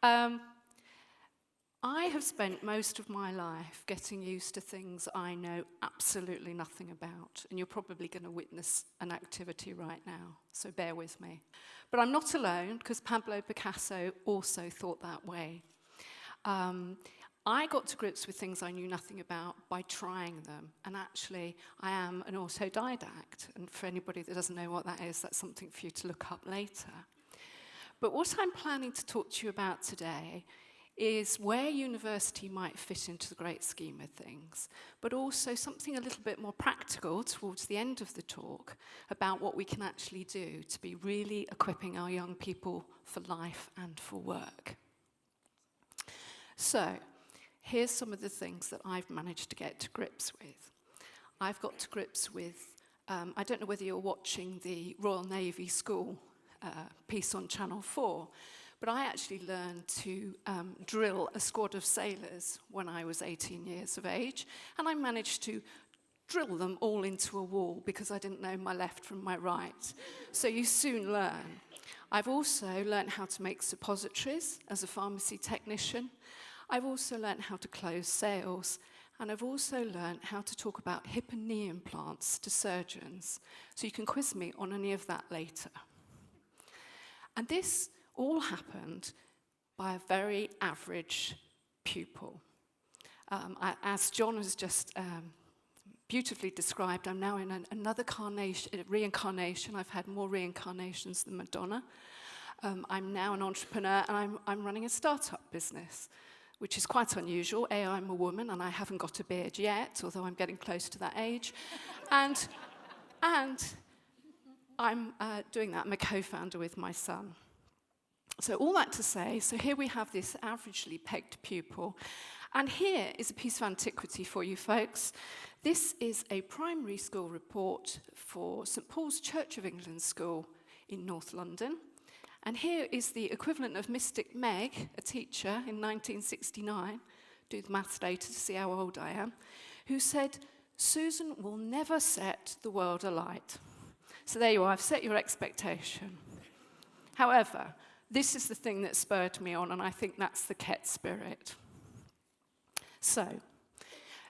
Um, I have spent most of my life getting used to things I know absolutely nothing about, and you're probably going to witness an activity right now, so bear with me. But I'm not alone, because Pablo Picasso also thought that way. I got to grips with things I knew nothing about by trying them, and actually I am an autodidact, and for anybody that doesn't know what that is, that's something for you to look up later. But what I'm planning to talk to you about today is where university might fit into the great scheme of things, but also something a little bit more practical towards the end of the talk about what we can actually do to be really equipping our young people for life and for work. So, here's some of the things that I've managed to get to grips with. I've got to grips with, I don't know whether you're watching the Royal Navy School piece on Channel 4, but I actually learned to drill a squad of sailors when I was 18 years of age, and I managed to drill them all into a wall because I didn't know my left from my right. So you soon learn. I've also learned how to make suppositories as a pharmacy technician. I've also learned how to close sales, and I've also learned how to talk about hip and knee implants to surgeons. So you can quiz me on any of that later. And this all happened by a very average pupil. As John has just beautifully described, I'm now in another reincarnation. I've had more reincarnations than Madonna. I'm now an entrepreneur, and I'm running a startup business, which is quite unusual. I'm a woman, and I haven't got a beard yet, although I'm getting close to that age. And I'm doing that. I'm a co-founder with my son. So all that to say, so here we have this averagely pegged pupil, and here is a piece of antiquity for you folks. This is a primary school report for St Paul's Church of England School in North London. And here is the equivalent of Mystic Meg, a teacher in 1969, do the maths later to see how old I am, who said, "Susan will never set the world alight." So there you are, I've set your expectation. However, this is the thing that spurred me on, and I think that's the Kett spirit. So,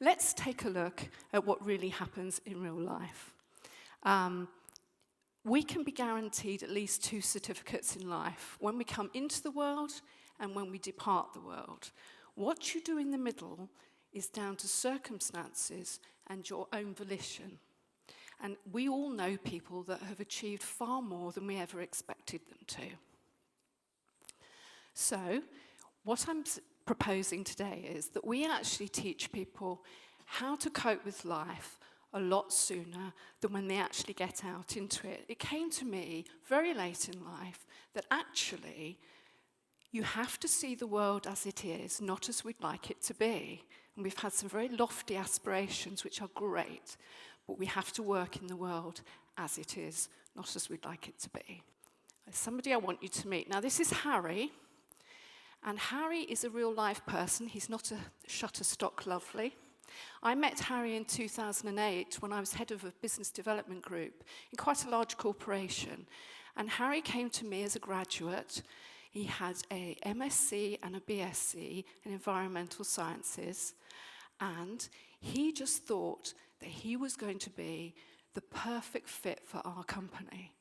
let's take a look at what really happens in real life. We can be guaranteed at least 2 certificates in life, when we come into the world and when we depart the world. What you do in the middle is down to circumstances and your own volition. And we all know people that have achieved far more than we ever expected them to. So, what I'm proposing today is that we actually teach people how to cope with life a lot sooner than when they actually get out into it. It came to me very late in life that actually you have to see the world as it is, not as we'd like it to be. And we've had some very lofty aspirations, which are great, but we have to work in the world as it is, not as we'd like it to be. There's somebody I want you to meet. Now, this is Harry. And Harry is a real-life person. He's not a Shutterstock lovely. I met Harry in 2008 when I was head of a business development group in quite a large corporation. And Harry came to me as a graduate. He had a MSc and a BSc in environmental sciences. And he just thought that he was going to be the perfect fit for our company.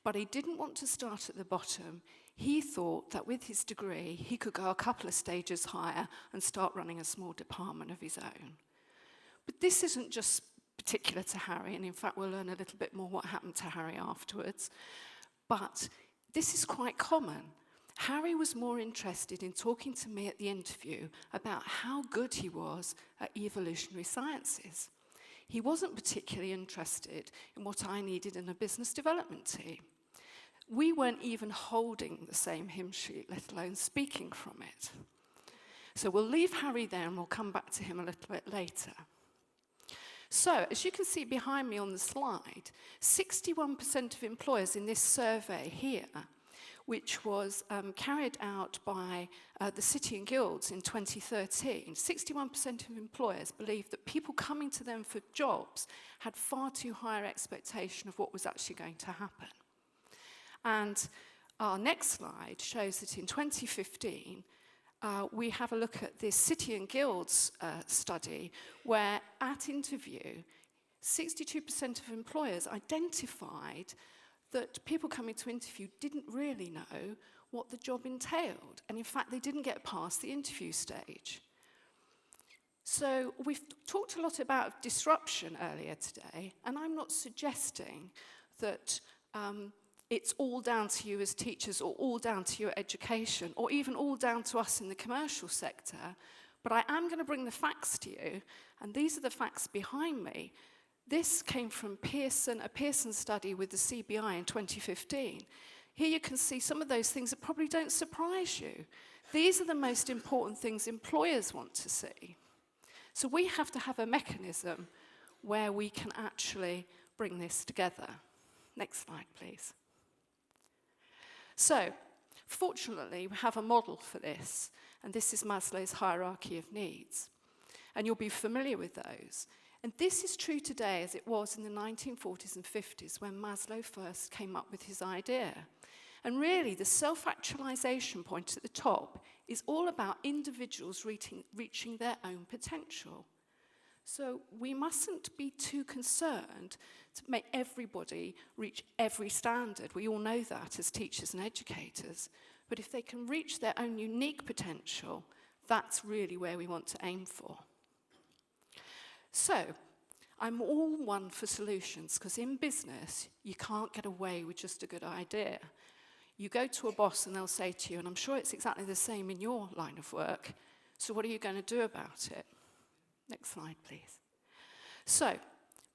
But he didn't want to start at the bottom. He thought that with his degree, he could go a couple of stages higher and start running a small department of his own. But this isn't just particular to Harry, and in fact, we'll learn a little bit more what happened to Harry afterwards. But this is quite common. Harry was more interested in talking to me at the interview about how good he was at evolutionary sciences. He wasn't particularly interested in what I needed in a business development team. We weren't even holding the same hymn sheet, let alone speaking from it. So we'll leave Harry there and we'll come back to him a little bit later. So, as you can see behind me on the slide, 61% of employers in this survey here, which was carried out by the City and Guilds in 2013, 61% of employers believed that people coming to them for jobs had far too high an expectation of what was actually going to happen. And Our next slide shows that in 2015, we have a look at this City and Guilds study, where at interview, 62% of employers identified that people coming to interview didn't really know what the job entailed. And in fact, they didn't get past the interview stage. So we've talked a lot about disruption earlier today, and I'm not suggesting that it's all down to you as teachers, or all down to your education, or even all down to us in the commercial sector, but I am going to bring the facts to you, and these are the facts behind me. This came from Pearson, a Pearson study with the CBI in 2015. Here you can see some of those things that probably don't surprise you. These are the most important things employers want to see. So we have to have a mechanism where we can actually bring this together. Next slide, please. So, fortunately, we have a model for this, and this is Maslow's hierarchy of needs. And you'll be familiar with those. And this is true today as it was in the 1940s and 50s when Maslow first came up with his idea. And really, the self-actualization point at the top is all about individuals reaching their own potential. So we mustn't be too concerned to make everybody reach every standard. We all know that as teachers and educators. But if they can reach their own unique potential, that's really where we want to aim for. So, I'm all one for solutions, because in business, you can't get away with just a good idea. You go to a boss and they'll say to you, and I'm sure it's exactly the same in your line of work, so what are you going to do about it? Next slide, please. So,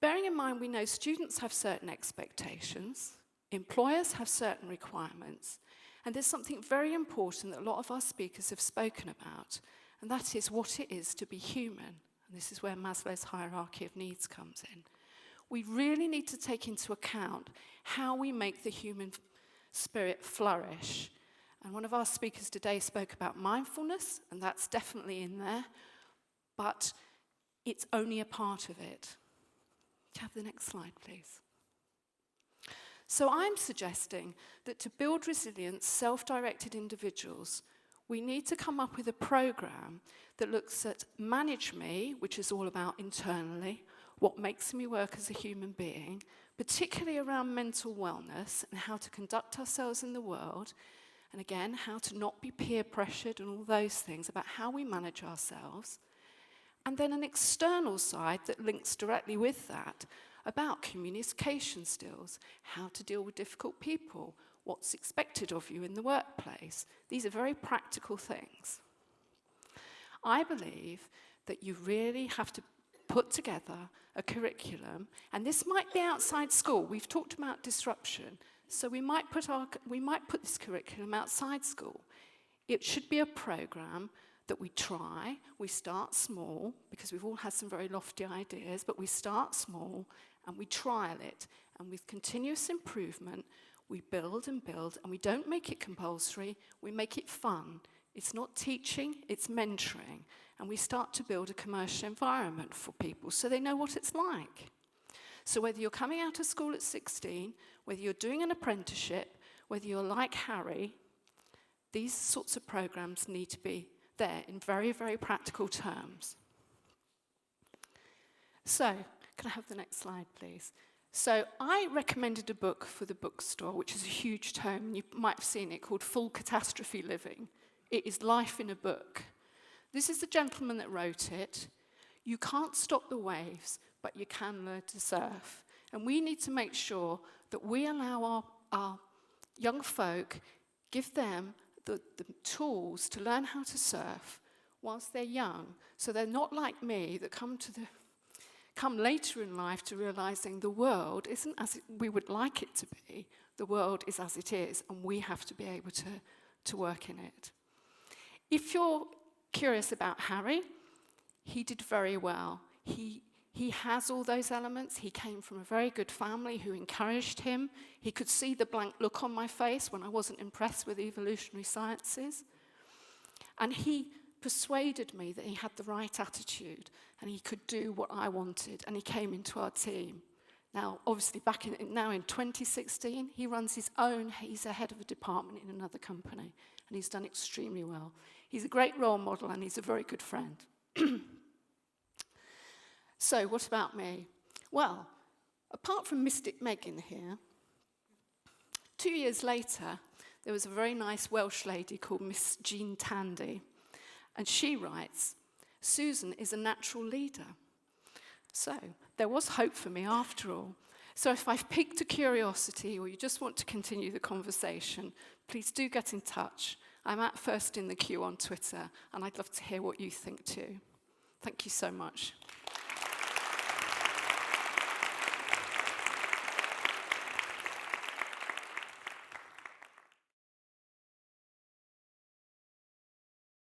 bearing in mind we know students have certain expectations, employers have certain requirements, and there's something very important that a lot of our speakers have spoken about, and that is what it is to be human. And this is where Maslow's hierarchy of needs comes in. We really need to take into account how we make the human spirit flourish. And one of our speakers today spoke about mindfulness, and that's definitely in there, but it's only a part of it. Have the next slide, please. So I'm suggesting that to build resilient, self-directed individuals, we need to come up with a program that looks at Manage Me, which is all about internally, what makes me work as a human being, particularly around mental wellness and how to conduct ourselves in the world, and again, how to not be peer pressured and all those things about how we manage ourselves. And then an external side that links directly with that about communication skills, how to deal with difficult people, what's expected of you in the workplace. These are very practical things. I believe that you really have to put together a curriculum, and this might be outside school. We've talked about disruption, so we might put this curriculum outside school. It should be a program that we try. We start small, because we've all had some very lofty ideas, but we start small and we trial it, and with continuous improvement, we build and build, and we don't make it compulsory, we make it fun. It's not teaching, it's mentoring. And we start to build a commercial environment for people so they know what it's like. So whether you're coming out of school at 16, whether you're doing an apprenticeship, whether you're like Harry, these sorts of programs need to be there in very, very practical terms. So, can I have the next slide, please? So I recommended a book for the bookstore, which is a huge tome, and you might have seen it, called Full Catastrophe Living. It is life in a book. This is the gentleman that wrote it. You can't stop the waves, but you can learn to surf. And we need to make sure that we allow our young folk, give them the tools to learn how to surf whilst they're young, so they're not like me that come later in life to realizing the world isn't as we would like it to be. The world is as it is, and we have to be able to work in it. If you're curious about Harry, he did very well. He has all those elements. He came from a very good family who encouraged him. He could see the blank look on my face when I wasn't impressed with evolutionary sciences. And he persuaded me that he had the right attitude and he could do what I wanted, and he came into our team. Now, obviously, now in 2016, he runs he's a head of a department in another company, and he's done extremely well. He's a great role model, and he's a very good friend. So, what about me? Well, apart from Mystic Megan here, 2 years later, there was a very nice Welsh lady called Miss Jean Tandy, and she writes, "Susan is a natural leader." So there was hope for me after all. So if I've piqued a curiosity or you just want to continue the conversation, please do get in touch. I'm at first in the queue on Twitter, and I'd love to hear what you think too. Thank you so much.